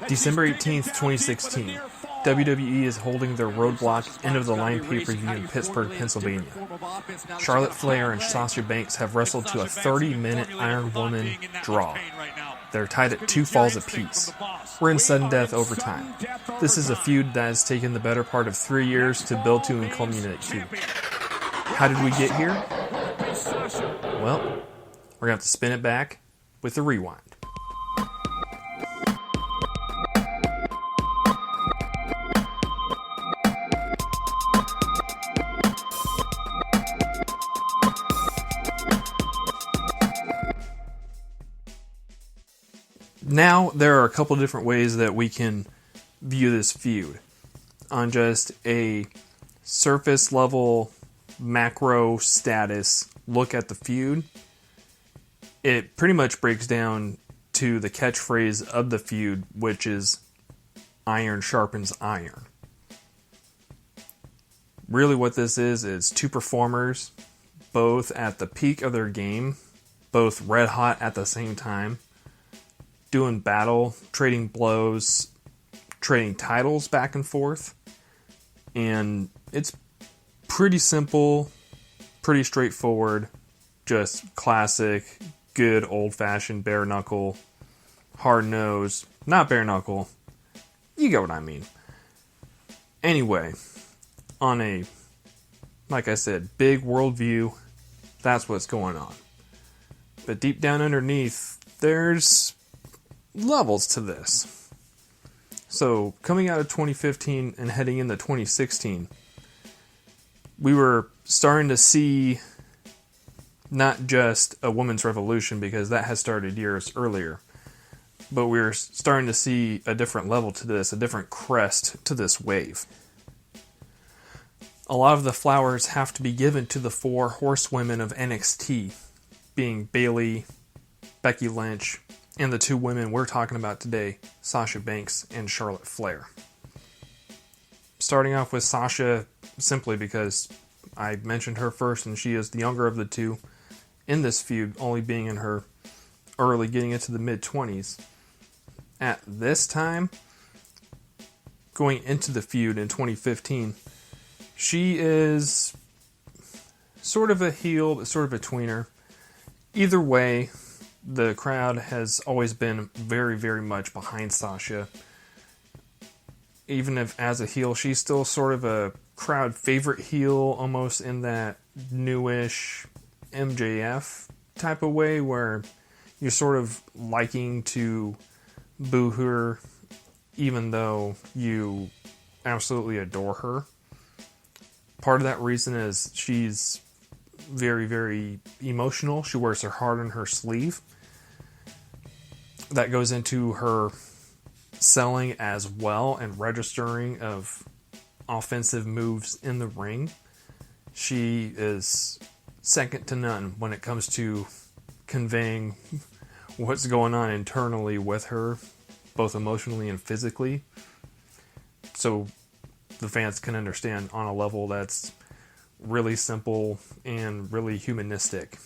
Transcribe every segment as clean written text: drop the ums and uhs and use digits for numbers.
December 18th, 2016. WWE is holding their Roadblock End of the Line pay-per-view in Pittsburgh, Pennsylvania. Charlotte Flair and Sasha Banks have wrestled to a 30-minute Iron Woman draw. They're tied at 2 falls apiece. We're in sudden death overtime. This is a feud that has taken the better part of 3 years to build to and culminate to. How did we get here? Well, we're going to have to spin it back with the rewind. Now, there are a couple different ways that we can view this feud. On just a surface level, macro status look at the feud, it pretty much breaks down to the catchphrase of the feud, which is iron sharpens iron. Really what this is 2 performers, both at the peak of their game, both red hot at the same time, doing battle, trading blows, trading titles back and forth. And it's pretty simple, pretty straightforward, just classic, good old-fashioned bare knuckle, hard nose, not bare knuckle, you get what I mean. Anyway, on a, like I said, big worldview, that's what's going on. But deep down underneath, there's levels to this. So, coming out of 2015 and heading into 2016, we were starting to see not just a women's revolution, because that has started years earlier, but we were starting to see a different level to this, a different crest to this wave. A lot of the flowers have to be given to the 4 horsewomen of NXT, being Bayley, Becky Lynch, and the 2 women we're talking about today, Sasha Banks and Charlotte Flair. Starting off with Sasha, simply because I mentioned her first, and she is the younger of the 2 in this feud, only being in her early, getting into the mid-20s. At this time, going into the feud in 2015, she is sort of a heel, but sort of a tweener. Either way, the crowd has always been very, very much behind Sasha. Even if as a heel, she's still sort of a crowd favorite heel, almost in that newish MJF type of way, where you're sort of liking to boo her, even though you absolutely adore her. Part of that reason is she's very, very emotional. She wears her heart on her sleeve. That goes into her selling as well and registering of offensive moves in the ring. She is second to none when it comes to conveying what's going on internally with her, both emotionally and physically. So the fans can understand on a level that's really simple and really humanistic.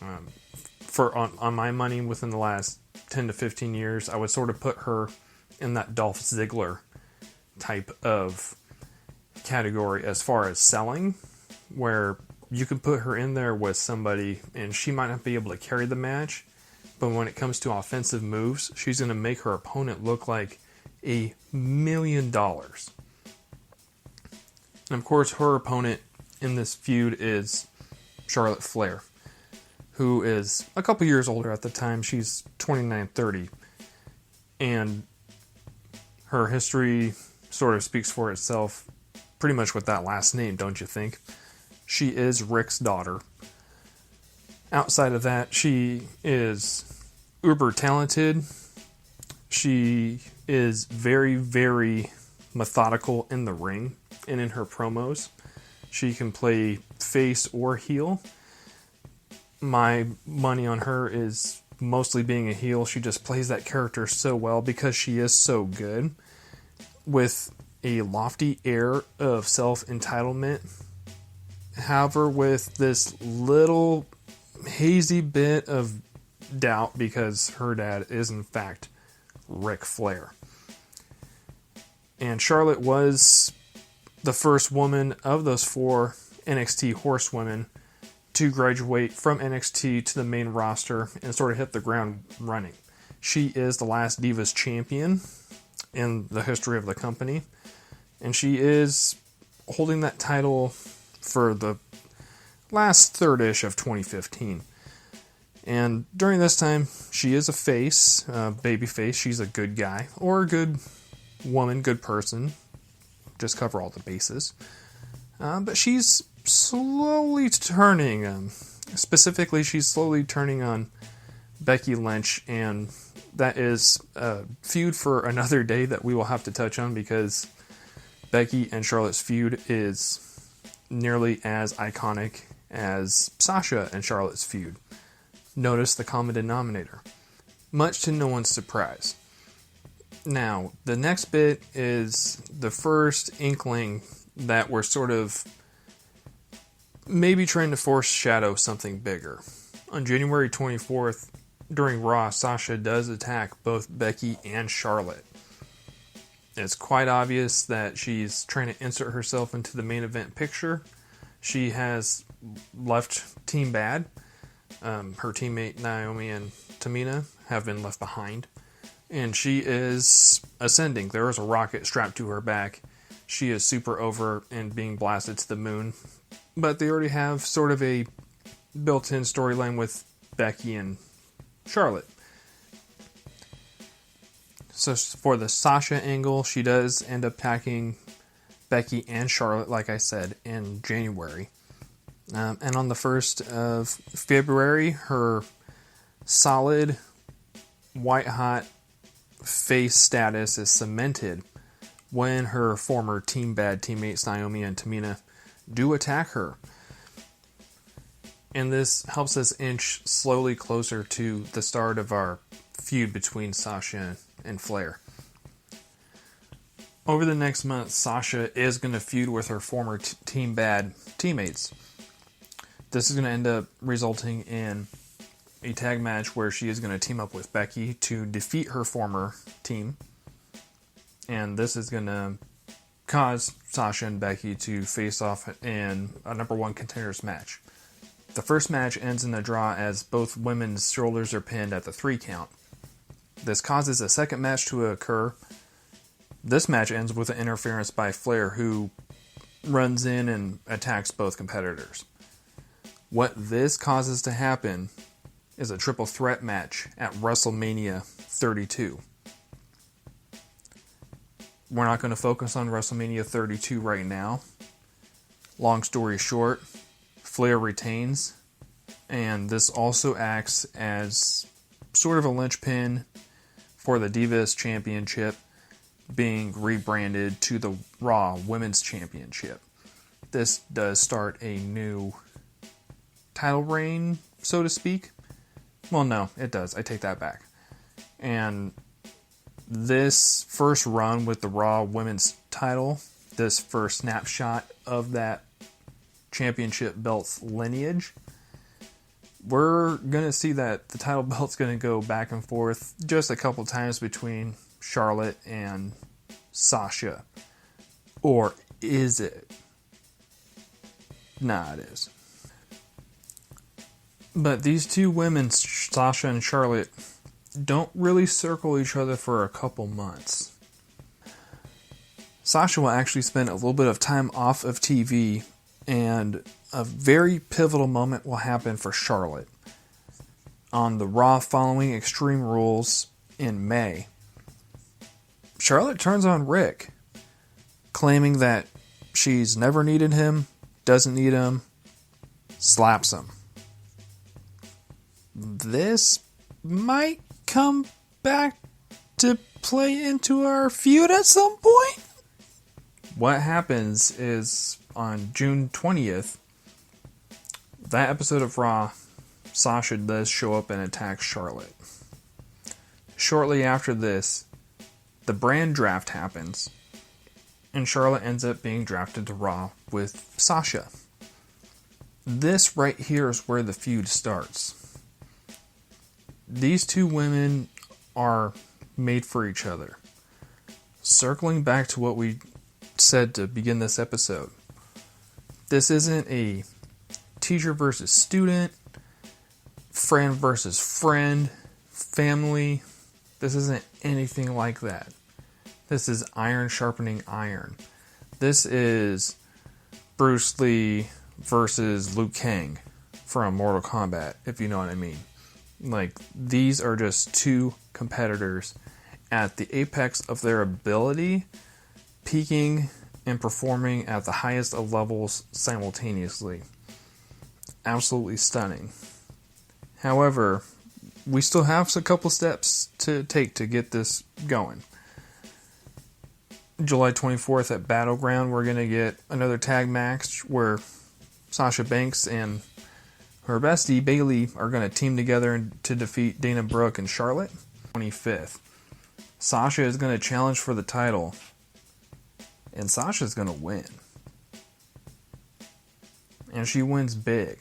On my money, within the last 10 to 15 years, I would sort of put her in that Dolph Ziggler type of category as far as selling, where you could put her in there with somebody and she might not be able to carry the match, but when it comes to offensive moves, she's going to make her opponent look like $1 million. And of course, her opponent in this feud is Charlotte Flair, who is a couple years older at the time. She's 29-30. And her history sort of speaks for itself, pretty much with that last name, don't you think? She is Rick's daughter. Outside of that, she is uber talented. She is very, very methodical in the ring and in her promos. She can play face or heel. My money on her is mostly being a heel. She just plays that character so well because she is so good, with a lofty air of self-entitlement. However, with this little hazy bit of doubt because her dad is in fact Ric Flair. And Charlotte was the first woman of those 4 NXT horsewomen to graduate from NXT to the main roster and sort of hit the ground running. She is the last Divas champion in the history of the company, and she is holding that title for the last third-ish of 2015. And during this time, she is a face, baby face. She's a good guy, or a good woman, good person. Just cover all the bases. But she's slowly turning, specifically she's slowly turning on Becky Lynch, and that is a feud for another day that we will have to touch on, because Becky and Charlotte's feud is nearly as iconic as Sasha and Charlotte's feud. Notice the common denominator, much to no one's surprise. Now, the next bit is the first inkling that we're sort of maybe trying to foreshadow something bigger. On January 24th, during Raw, Sasha does attack both Becky and Charlotte. It's quite obvious that she's trying to insert herself into the main event picture. She has left Team Bad. Her teammate Naomi and Tamina have been left behind. And she is ascending. There is a rocket strapped to her back. She is super over and being blasted to the moon. But they already have sort of a built-in storyline with Becky and Charlotte. So for the Sasha angle, she does end up attacking Becky and Charlotte, like I said, in January. And on the 1st of February, her solid, white-hot face status is cemented when her former Team Bad teammates Naomi and Tamina do attack her. And this helps us inch slowly closer to the start of our feud between Sasha and Flair. Over the next month, Sasha is going to feud with her former Team Bad teammates. This is going to end up resulting in a tag match where she is going to team up with Becky to defeat her former team. And this is going to cause Sasha and Becky to face off in a number 1 contenders match. The first match ends in a draw as both women's shoulders are pinned at the 3 count. This causes a second match to occur. This match ends with an interference by Flair, who runs in and attacks both competitors. What this causes to happen is a triple threat match at WrestleMania 32. We're not going to focus on WrestleMania 32 right now. Long story short, Flair retains, and this also acts as sort of a linchpin for the Divas Championship being rebranded to the Raw Women's Championship. This does start a new title reign, so to speak. Well, no, it does. I take that back. And this first run with the Raw Women's title, this first snapshot of that championship belt's lineage, we're going to see that the title belt's going to go back and forth just a couple times between Charlotte and Sasha. Or is it? Nah, it is. But these two women, Sasha and Charlotte, don't really circle each other for a couple months. Sasha will actually spend a little bit of time off of TV, and a very pivotal moment will happen for Charlotte. On the Raw following Extreme Rules in May, Charlotte turns on Rick, claiming that she's never needed him, doesn't need him, slaps him. This might come back to play into our feud at some point. What happens is on June 20th, that episode of Raw, Sasha does show up and attack Charlotte. Shortly after this, the brand draft happens, and Charlotte ends up being drafted to Raw with Sasha. This right here is where the feud starts. These two women are made for each other. Circling back to what we said to begin this episode, this isn't a teacher versus student, friend versus friend, family. This isn't anything like that. This is iron sharpening iron. This is Bruce Lee versus Liu Kang from Mortal Kombat, if you know what I mean. Like, these are just two competitors at the apex of their ability, peaking and performing at the highest of levels simultaneously. Absolutely stunning. However, we still have a couple steps to take to get this going. July 24th at Battleground, we're going to get another tag match where Sasha Banks and her bestie Bayley are going to team together to defeat Dana Brooke and Charlotte. 25th, Sasha is going to challenge for the title, and Sasha is going to win. And she wins big.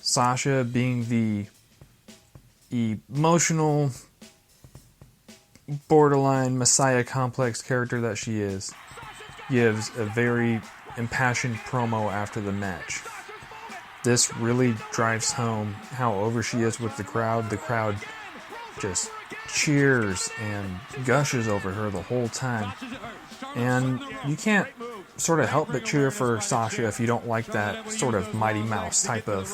Sasha, being the emotional, borderline Messiah complex character that she is, gives a very impassioned promo after the match. This really drives home how over she is with the crowd. The crowd just cheers and gushes over her the whole time. And you can't sort of help but cheer for Sasha if you don't like that sort of Mighty Mouse type of,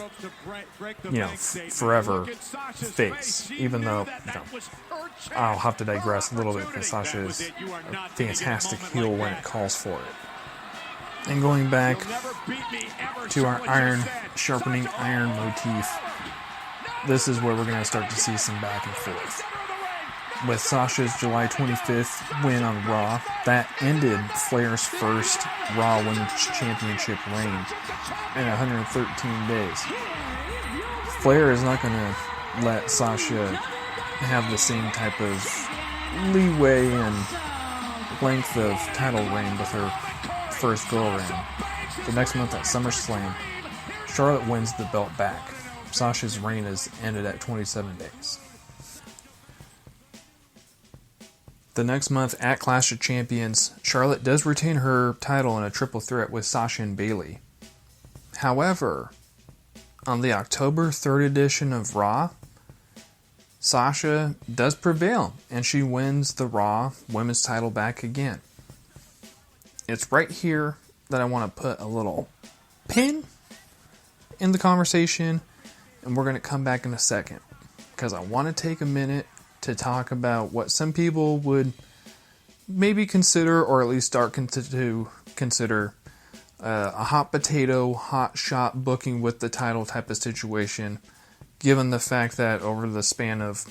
forever face. Even though, I'll have to digress a little bit because Sasha is a fantastic heel when it calls for it. And going back to our iron sharpening iron motif, this is where we're going to start to see some back and forth. With Sasha's July 25th win on Raw, that ended Flair's first Raw Women's Championship reign in 113 days. Flair is not going to let Sasha have the same type of leeway and length of title reign with her first go-around. The next month at SummerSlam, Charlotte wins the belt back. Sasha's reign is ended at 27 days. The next month at Clash of Champions, Charlotte does retain her title in a triple threat with Sasha and Bayley. However, on the October 3rd edition of Raw, Sasha does prevail, and she wins the Raw Women's title back again. It's right here that I want to put a little pin in the conversation, and we're going to come back in a second, because I want to take a minute to talk about what some people would maybe consider, or at least start to consider, a hot potato, hot shot booking with the title type of situation, given the fact that over the span of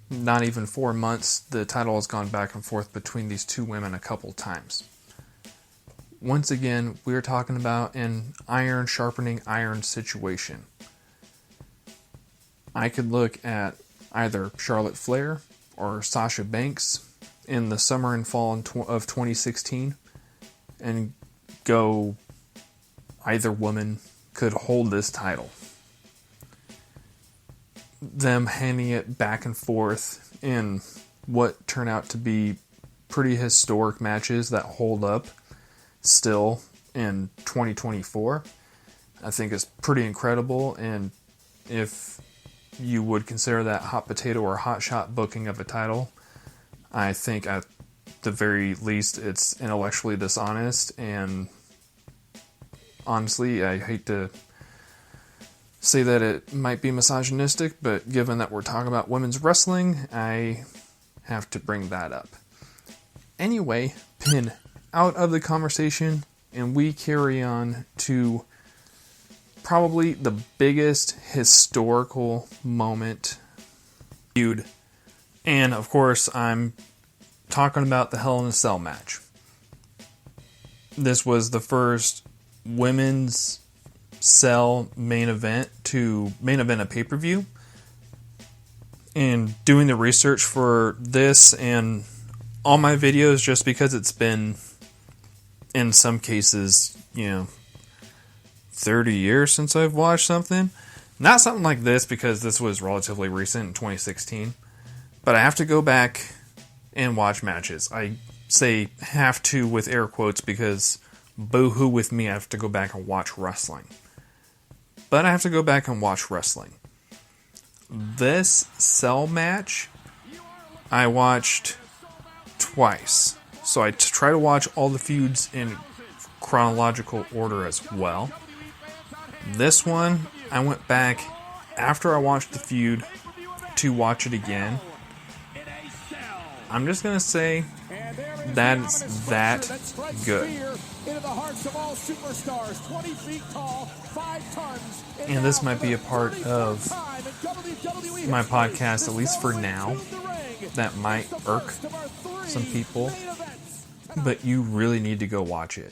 not even 4 months, the title has gone back and forth between these two women a couple times. Once again, we're talking about an iron sharpening iron situation. I could look at either Charlotte Flair or Sasha Banks in the summer and fall of 2016 and go, either woman could hold this title. Them handing it back and forth in what turn out to be pretty historic matches that hold up still in 2024, I think is pretty incredible. And if you would consider that hot potato or hot shot booking of a title, I think at the very least it's intellectually dishonest, and honestly, I hate to say that it might be misogynistic, but given that we're talking about women's wrestling, I have to bring that up. Anyway, pin out of the conversation, and we carry on to probably the biggest historical moment, Feud. And of course, I'm talking about the Hell in a Cell match. This was the first women's Cell main event to main event a pay-per-view. And doing the research for this and all my videos, just because it's been, in some cases, 30 years since I've watched something. Not something like this, because this was relatively recent in 2016. But I have to go back and watch matches. I say have to with air quotes because boo-hoo with me, I have to go back and watch wrestling. But I have to go back and watch wrestling. This Cell match, I watched twice. So I try to watch all the feuds in chronological order as well. This one, I went back after I watched the feud to watch it again. I'm just going to say that it's that good. And this might be a part of my podcast, at least for now, that might irk some people, but you really need to go watch it.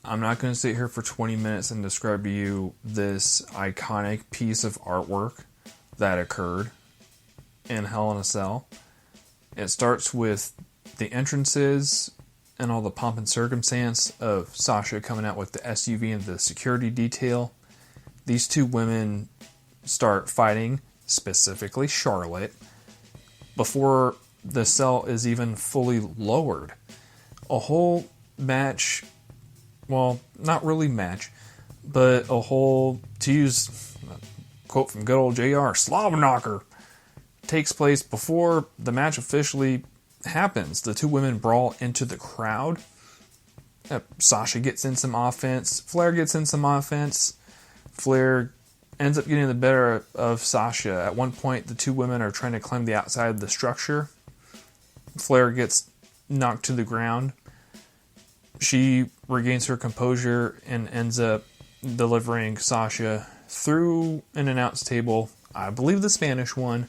I'm not going to sit here for 20 minutes and describe to you this iconic piece of artwork that occurred in Hell in a Cell. It starts with the entrances and all the pomp and circumstance of Sasha coming out with the SUV and the security detail. These two women start fighting, specifically Charlotte, before the cell is even fully lowered. A whole match, well, not really match, but a whole, to use a quote from good old JR, Slobber Knocker, takes place before the match officially happens. The two women brawl into the crowd. Sasha gets in some offense. Flair gets in some offense. Flair ends up getting the better of Sasha. At one point, the two women are trying to climb the outside of the structure. Flair gets knocked to the ground. She regains her composure and ends up delivering Sasha through an announce table, I believe the Spanish one,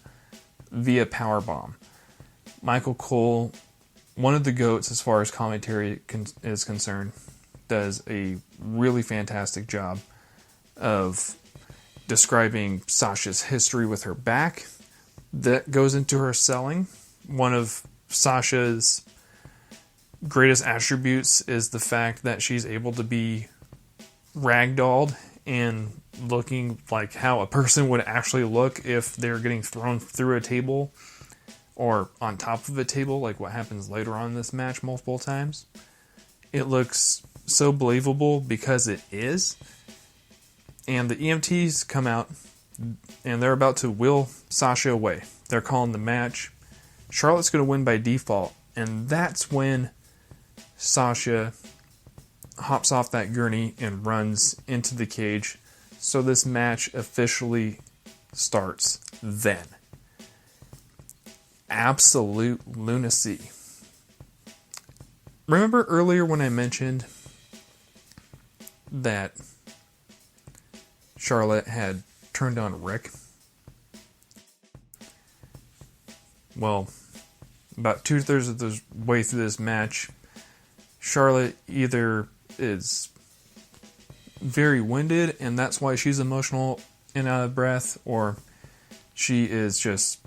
via powerbomb. Michael Cole, one of the GOATs as far as commentary is concerned, does a really fantastic job of describing Sasha's history with her back. That goes into her selling. One of Sasha's greatest attributes is the fact that she's able to be ragdolled and looking like how a person would actually look if they're getting thrown through a table or on top of a table, like what happens later on in this match multiple times. It looks so believable because it is. And the EMTs come out and they're about to wheel Sasha away. They're calling the match. Charlotte's going to win by default, and that's when Sasha hops off that gurney and runs into the cage. So this match officially starts then. Absolute lunacy. Remember earlier when I mentioned that Charlotte had turned on Rick? Well, about 2/3 of the way through this match, Charlotte either is very winded and that's why she's emotional and out of breath, or she is just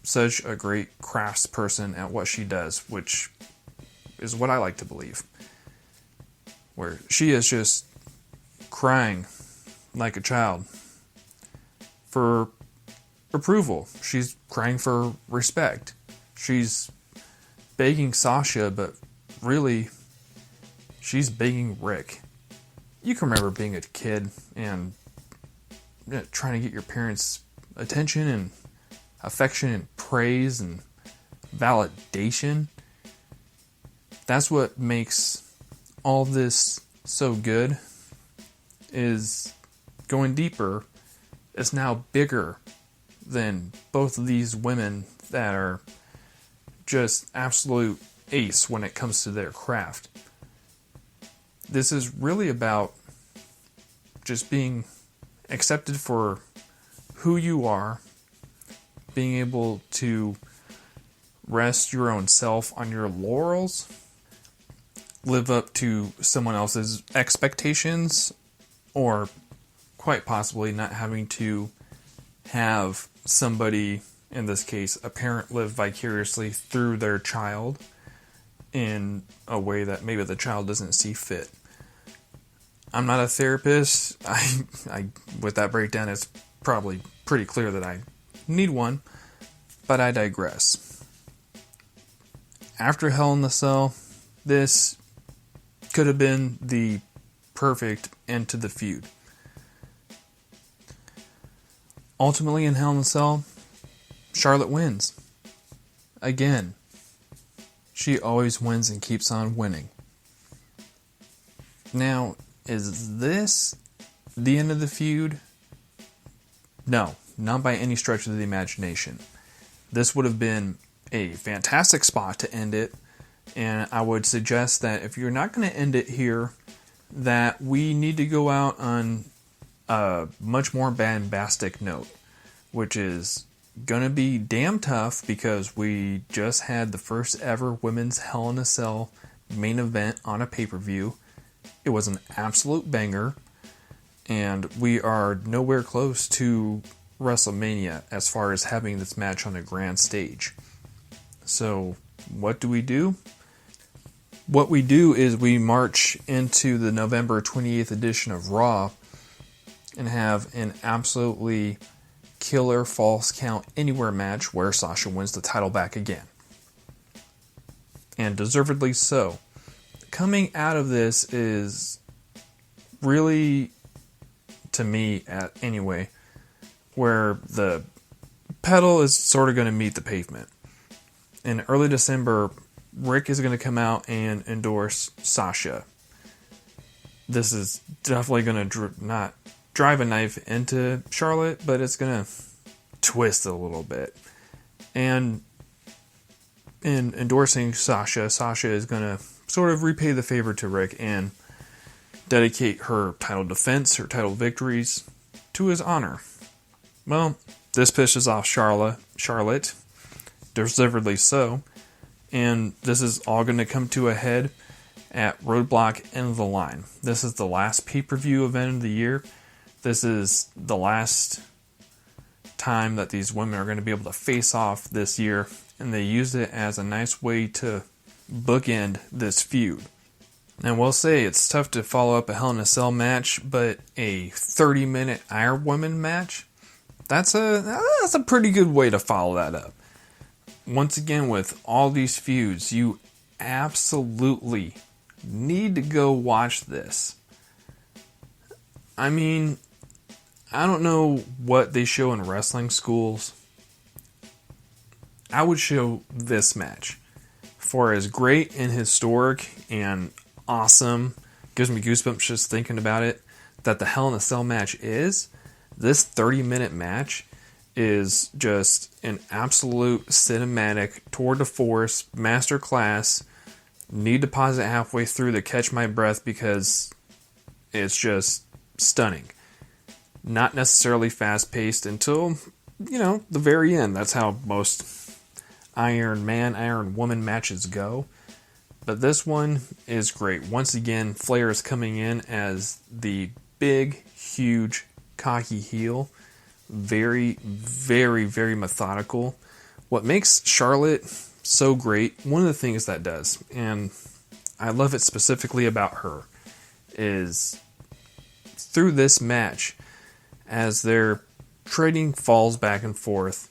such a great craftsperson at what she does, which is what I like to believe. Where she is just crying like a child for approval. She's crying for respect. She's begging Sasha, but really, she's begging Rick. You can remember being a kid and trying to get your parents' attention and affection and praise and validation. That's what makes all this so good, is going deeper. It's now bigger than both of these women that are just absolute ace when it comes to their craft. This is really about just being accepted for who you are, being able to rest your own self on your laurels, live up to someone else's expectations, or quite possibly not having to have somebody, in this case a parent, live vicariously through their child in a way that maybe the child doesn't see fit. I'm not a therapist. I with that breakdown, it's probably pretty clear that I need one. but I digress. After Hell in the Cell, this could have been the perfect end to the feud. Ultimately, in Hell in the Cell, Charlotte wins. Again, she always wins and keeps on winning. Now, is this the end of the feud? No, not by any stretch of the imagination. This would have been a fantastic spot to end it, and I would suggest that if you're not going to end it here, that we need to go out on a much more bombastic note, which is going to be damn tough because we just had the first ever women's Hell in a Cell main event on a pay-per-view. It was an absolute banger, and we are nowhere close to WrestleMania as far as having this match on a grand stage. So, what do? What we do is we march into the November 28th edition of Raw and have an absolutely killer false count anywhere match where Sasha wins the title back again. And deservedly so. Coming out of this is really, to me anyway, where the pedal is sort of going to meet the pavement. In early December, Rick is going to come out and endorse Sasha. This is definitely going to not drive a knife into Charlotte, but it's going to twist it a little bit. And in endorsing Sasha, Sasha is going to sort of repay the favor to Rick and dedicate her title defense, her title victories, to his honor. Well, this pisses off Charlotte, deservedly so, and this is all going to come to a head at Roadblock End of the Line. This is the last pay-per-view event of the year. This is the last time that these women are going to be able to face off this year, and they used it as a nice way to bookend this feud. And we'll say it's tough to follow up a Hell in a Cell match, but a 30-minute Iron Woman match, that's a pretty good way to follow that up. Once again, with all these feuds, you absolutely need to go watch this. I mean, I don't know what they show in wrestling schools. I would show this match. For as great and historic and awesome, gives me goosebumps just thinking about it, that the Hell in a Cell match is, this 30-minute match is just an absolute cinematic tour de force, masterclass. Need to pause it halfway through to catch my breath because it's just stunning. Not necessarily fast-paced until, the very end. That's how most Iron Man, Iron Woman matches go. But this one is great. Once again, Flair is coming in as the big, huge, cocky heel. Very, very, very methodical. What makes Charlotte so great, one of the things that does, and I love it specifically about her, is through this match, as they're trading falls back and forth,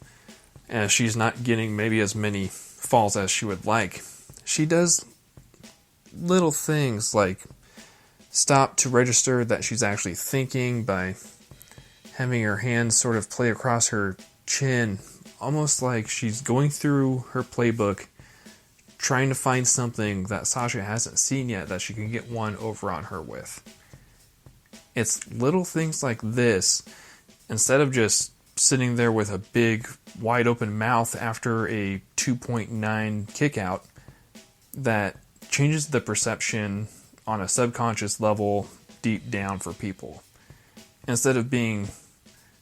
as she's not getting maybe as many falls as she would like, she does little things like stop to register that she's actually thinking by having her hands sort of play across her chin, almost like she's going through her playbook, trying to find something that Sasha hasn't seen yet that she can get one over on her with. It's little things like this, instead of just sitting there with a big, wide open mouth after a 2.9 kick out, that changes the perception on a subconscious level deep down for people. Instead of being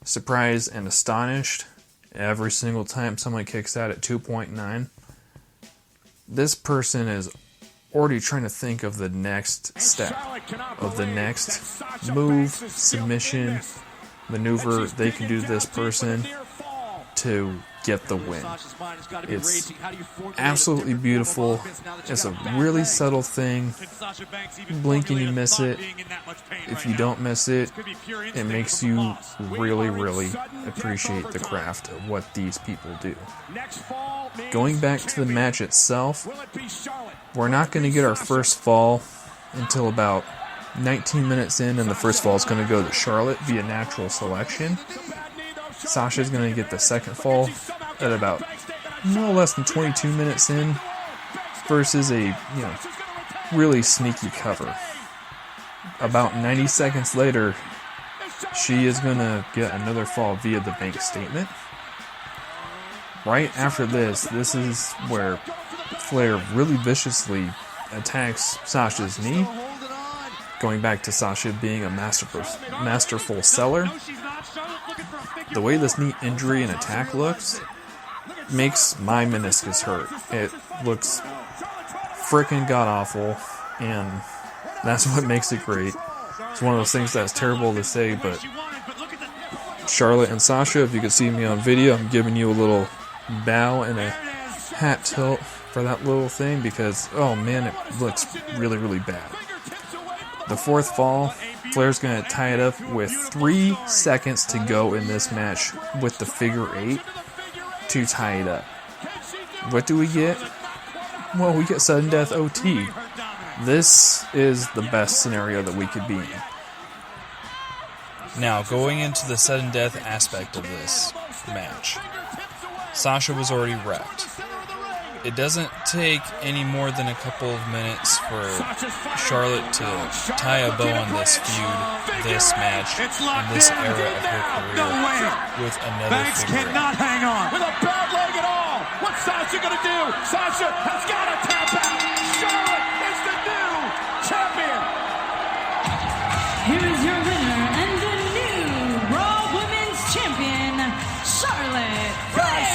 surprised and astonished every single time someone kicks out at 2.9, this person is already trying to think of the next step, of the next move, submission, maneuver they can do to this person to get the win. It's absolutely beautiful. It's a really subtle thing. Blink and you miss it. If you don't miss it, it makes you really, really appreciate the craft of what these people do. Going back to the match itself, we're not going to get our first fall until about 19 minutes in, and the first fall is going to go to Charlotte via natural selection. Sasha's going to get the second fall at about no less than 22 minutes in versus a really sneaky cover. About 90 seconds later, she is going to get another fall via the bank statement. Right after this is where Flair really viciously attacks Sasha's knee, going back to Sasha being a masterful seller. The way this knee injury and attack looks makes my meniscus hurt. It looks freaking god-awful, and that's what makes it great. It's one of those things that's terrible to say, but Charlotte and Sasha, if you could see me on video, I'm giving you a little bow and a hat tilt for that little thing because, oh man, it looks really, really bad. The fourth fall, Flair's going to tie it up with 3 seconds to go in this match with the figure 8 to tie it up. What do we get? Well, we get sudden death OT. This is the best scenario that we could be in. Now, going into the sudden death aspect of this match, Sasha was already wrecked. It doesn't take any more than a couple of minutes for Charlotte to tie a bow on this feud, this match, in this era of her career with another figure. Cannot hang on with a bad leg at all. What's Sasha going to do? Sasha has got to tap out. Charlotte is the new champion. Here is your winner and the new Raw Women's Champion, Charlotte Flair.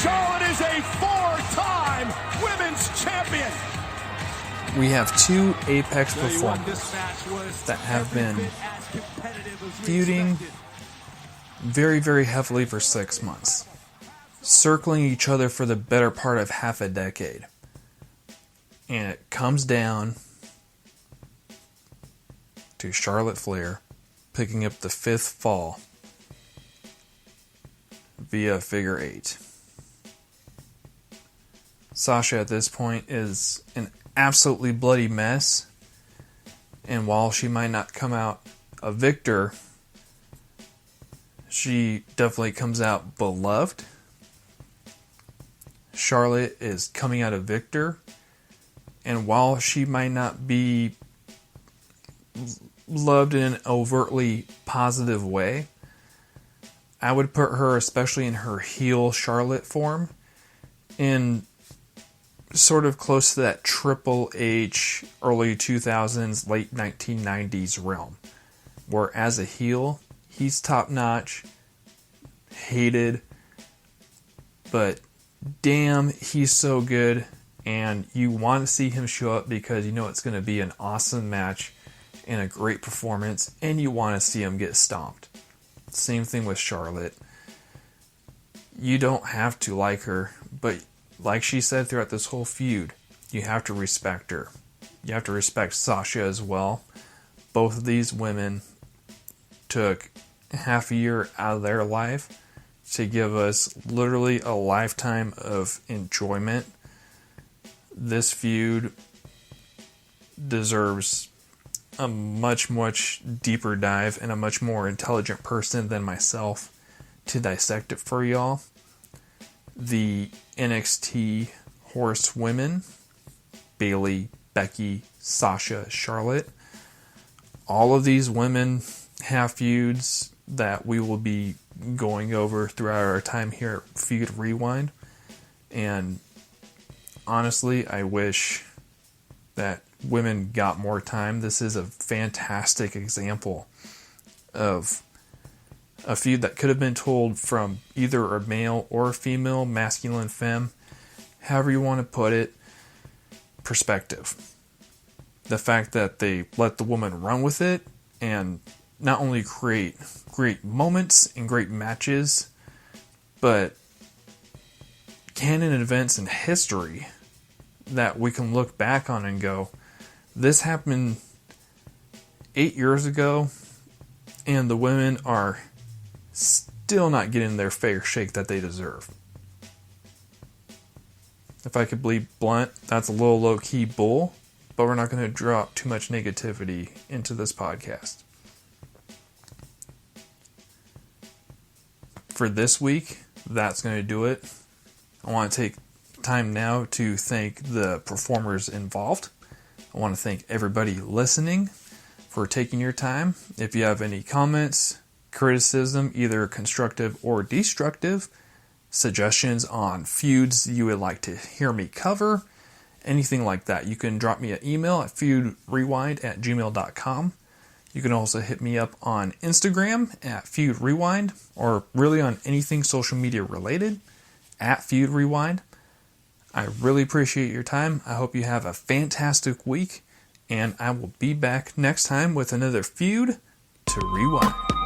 Charlotte is a 4-time women's champion. We have 2 Apex performers that have been feuding very, very heavily for 6 months, circling each other for the better part of half a decade. And it comes down to Charlotte Flair picking up the 5th fall via figure 8. Sasha at this point is an absolutely bloody mess, and while she might not come out a victor, she definitely comes out beloved. Charlotte is coming out a victor, and while she might not be loved in an overtly positive way, I would put her, especially in her heel Charlotte form, in sort of close to that Triple H early 2000s, late 1990s realm, where as a heel, he's top notch, hated, but damn, he's so good, and you want to see him show up because you know it's going to be an awesome match and a great performance, and you want to see him get stomped. Same thing with Charlotte. You don't have to like her, but like she said throughout this whole feud, you have to respect her. You have to respect Sasha as well. Both of these women took half a year out of their life to give us literally a lifetime of enjoyment. This feud deserves a much, much deeper dive and a much more intelligent person than myself to dissect it for y'all. The NXT horsewomen, Bayley, Becky, Sasha, Charlotte, all of these women have feuds that we will be going over throughout our time here at Feud Rewind. And honestly, I wish that women got more time. This is a fantastic example of a feud that could have been told from either a male or a female, masculine, femme, however you want to put it, perspective. The fact that they let the woman run with it and not only create great moments and great matches, but canon events in history that we can look back on and go, this happened 8 years ago, and the women are still not getting their fair shake that they deserve. If I could be blunt, that's a little low-key bull, but we're not going to drop too much negativity into this podcast. For this week, that's going to do it. I want to take time now to thank the performers involved. I want to thank everybody listening for taking your time. If you have any comments, criticism, either constructive or destructive, suggestions on feuds you would like to hear me cover, anything like that, you can drop me an email at feudrewind@gmail.com. You can also hit me up on Instagram at feudrewind, or really on anything social media related at feudrewind. I really appreciate your time. I hope you have a fantastic week, and I will be back next time with another feud to rewind.